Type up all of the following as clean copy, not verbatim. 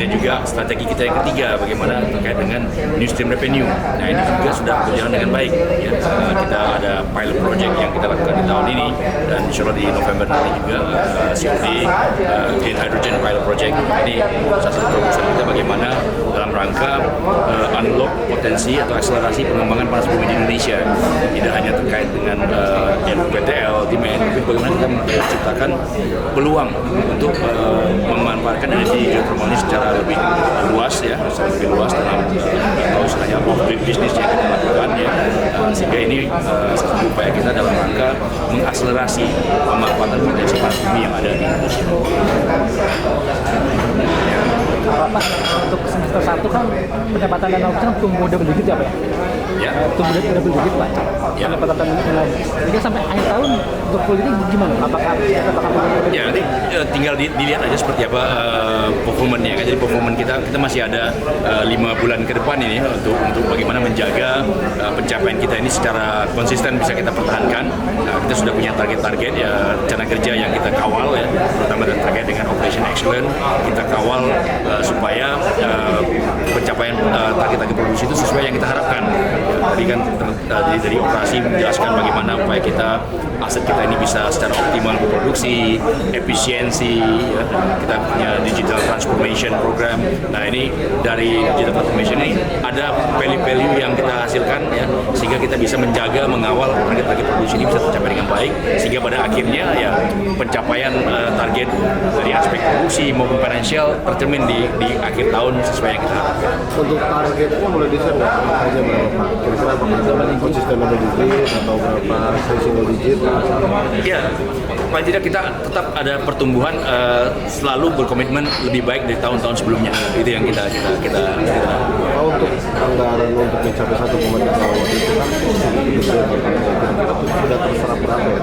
kemudian juga strategi kita yang ketiga bagaimana terkait dengan new stream revenue. Nah ini juga sudah berjalan dengan baik. Ya, kita ada pilot project yang kita lakukan di tahun ini dan insya Allah di November nanti juga COD Green Hydrogen Pilot Project. Ini salah satu proposal kita bagaimana dalam rangka unlock potensi atau akselerasi pengembangan panas bumi di Indonesia. Tidak hanya terkait dengan PTL, demand, tapi bagaimana kita menciptakan peluang untuk memanfaatkan energi geothermal ini secara lebih luas ya, dalam atau istilahnya off-grid business yang kita lakukan ya. Sehingga ini salah upaya kita dalam rangka mengakselerasi pemanfaatan potensi panas bumi yang ada di Indonesia. Pak, untuk semester 1 kan pendapatan dana operasional tumbuh double digit ya Pak ya? Ya. Tumbuh double digit Pak. Ya. Pendapatan nilai. Jadi sampai akhir tahun untuk full ini gimana? Apakah ya nanti tinggal dilihat aja seperti apa performanya kan. Jadi performan kita masih ada 5 bulan ke depan ini untuk bagaimana menjaga pencapaian kita ini secara konsisten bisa kita pertahankan. Kita sudah punya target-target ya, rencana kerja yang kita kawal ya, terutama terkait dengan operation excellence. Kita kawal supaya pencapaian target-target produksi itu sesuai yang kita harapkan. Tadi kan dari operasi menjelaskan bagaimana upaya kita aset kita ini bisa secara optimal berproduksi, efisiensi, ya. Kita punya digital transformation program. Nah ini dari digital transformation ini ada value-value yang kita hasilkan ya, sehingga kita bisa menjaga, mengawal target-target produksi ini bisa tercapai dengan baik, sehingga pada akhirnya ya pencapaian target dari aspek produksi maupun finansial tercermin di akhir tahun sesuai yang kita harapkan. Untuk targetnya mulai desain aja berapa Pak? Kira-kira apakah konsisten double digit atau berapa single digit? Ya, paling tidak kita tetap ada pertumbuhan, selalu berkomitmen lebih baik dari tahun-tahun sebelumnya. Itu yang kita. Kalau untuk anggaran untuk mencapai 1,3 tahun itu kan sudah terserap berapa ya?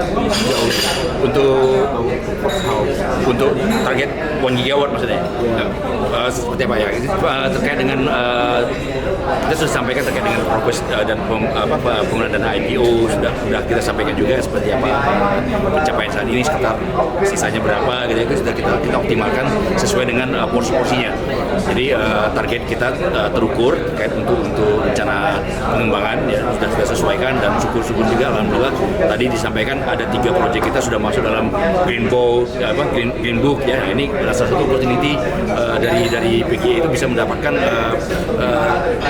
Untuk target 1 gigawatt maksudnya. Ya. Seperti apa ya? Terkait dengan kita sudah sampaikan terkait dengan progres dan penggunaan dana IPO sudah kita sampaikan juga seperti apa pencapaian saat ini, sekitar sisanya berapa gitu, itu sudah kita optimalkan sesuai dengan porsi-porsinya. Jadi target kita terukur terkait untuk rencana pengembangan ya sudah sesuaikan, dan syukur-syukur juga alhamdulillah tadi disampaikan ada 3 proyek kita sudah masuk dalam Green Book ya. Ini salah satu opportunity dari PGE itu bisa mendapatkan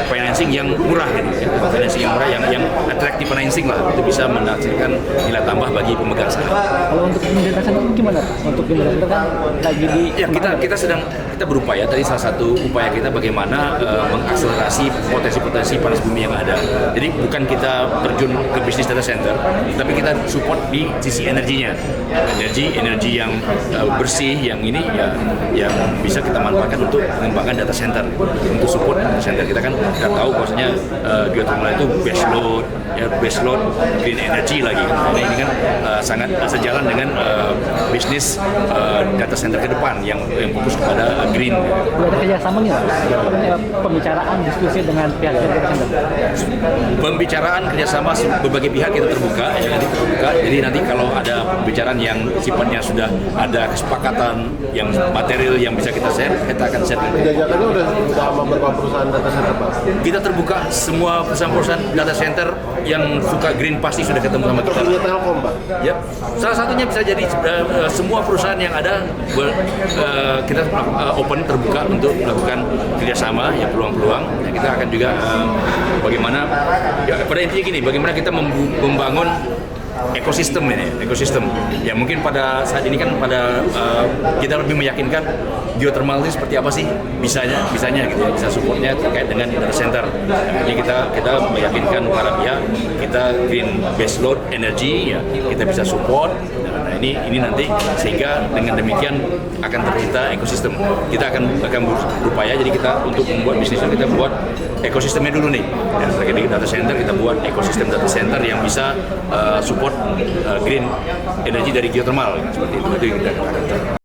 financing yang murah gitu ya. Financing yang murah yang attractive financing lah, itu bisa menghasilkan nilai tambah bagi pemegang saham. Kalau untuk data center gimana? Untuk data center kan lagi di ya kita berupaya, tadi salah satu upaya kita bagaimana mengakselerasi potensi panas bumi yang ada. Jadi bukan kita terjun ke bisnis data center, tapi kita support di sisi energinya. Energi yang bersih yang ini ya yang bisa kita manfaatkan untuk mengembangkan data center, untuk support data center. Kita kan tahu bahwasanya geothermal itu base load green energy lagi kan. Ini kan sangat sejalan dengan bisnis data center ke depan yang fokus kepada green. Ada kerjasama nggak? Pembicaraan, diskusi dengan pihak data center? Pembicaraan kerjasama berbagai pihak kita terbuka ya, jadi nanti kalau ada pembicaraan yang sifatnya sudah ada kesepakatan yang material yang bisa kita share, kita akan share. Penjajakannya udah sama beberapa perusahaan data center Pak? Kita terbuka, semua perusahaan data center yang suka green pasti sudah ketemu sama kita. Termasuk Telkom Pak? Ya, salah satunya bisa jadi semua perusahaan yang ada kita open, terbuka untuk melakukan kerjasama ya, peluang-peluang. Ya, kita akan juga bagaimana ya, pada intinya gini, bagaimana kita membangun ekosistem ya, mungkin pada saat ini kan kita lebih meyakinkan geothermal itu seperti apa sih bisanya gitu ya, bisa supportnya terkait dengan data center. Jadi kita meyakinkan para pihak kita green base load energy ya, kita bisa support. Nah ini nanti sehingga dengan demikian akan tercipta ekosistem. Kita akan berupaya, jadi kita untuk membuat bisnis kita buat ekosistemnya dulu nih ya, terkait dengan data center. Kita buat ekosistem data center yang bisa support green energy dari geothermal seperti itu yang kita katakan.